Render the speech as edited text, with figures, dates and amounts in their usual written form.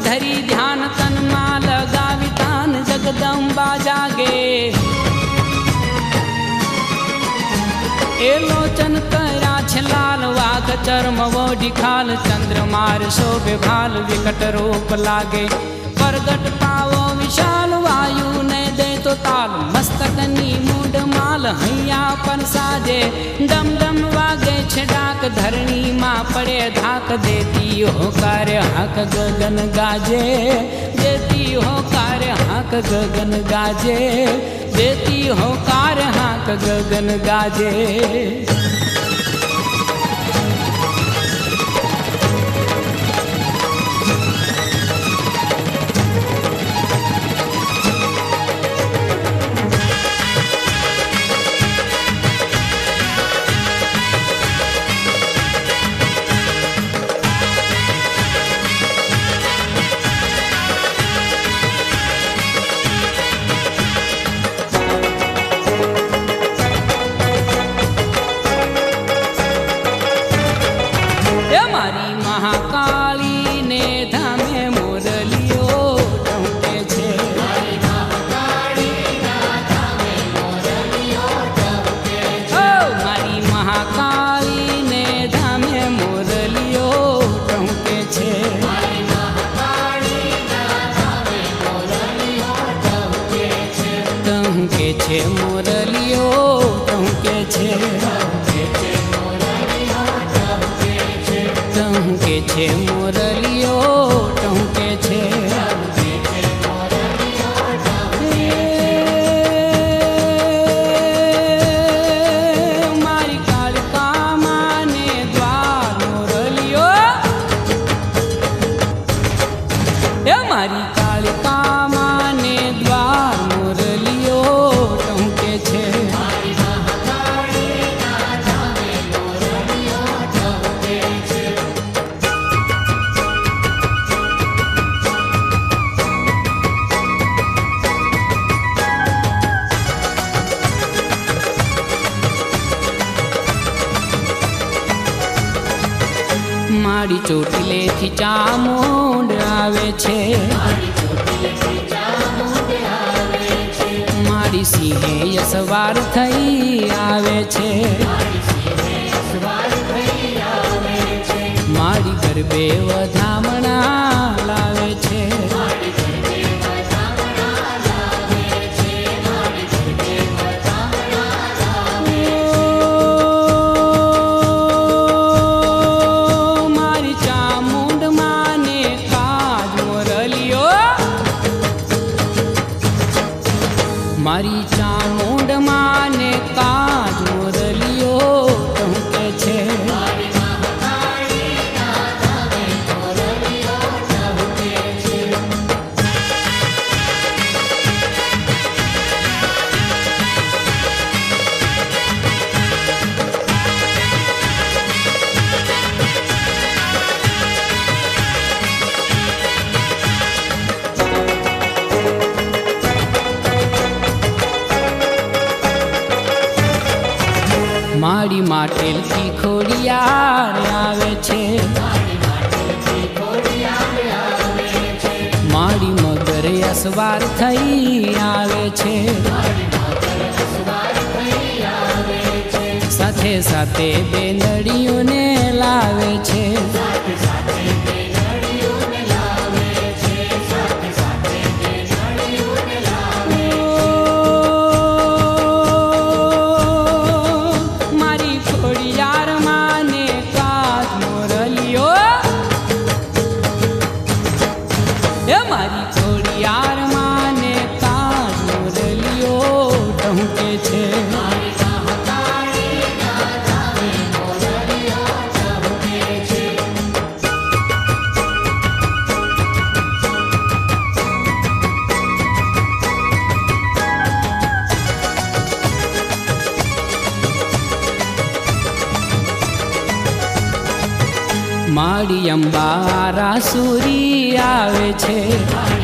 धरी ध्यान तन मां लगावी तान जगदंबा जागे ए लोचन करा छलाल वाघ चर्म वोढी खाल चंद्रमार शोभे भाल विकट रूप लागे प्रगट पावो विशाल वायु ने दे तो ताल मस्तकनी मूड माल हैया पर साजे डम डम वागे छडाक धरणी मां पड़े धाक देती हो कार्य हक गगन गाजे देती हो कार्य हक गगन गाजे देती हो कार्य हक गगन गाजे मोरलियो टहके छे टहके छे मोरलियो टहके छे मारी कालिका माने द्वार मोरलियो मारी कालिका माने द्वार मोरलियो मारी ચોટીલે થી ચામુંડ આવે છે મારી સિંહે સવાર થઈ આવે છે મારી ગરબે વધામણા લાવે છે मारी चामुंड माने काज मोरलियो टहके छे मारी माटेल की खोड़ियार आवे छे मारी मगर असवार थई आवे छे साथे साथे बेनड़ियों ने लावे छे मारी खोड़ियार माने काज मोरलियो टहके छे मारी अंबारा सूरी आवे छे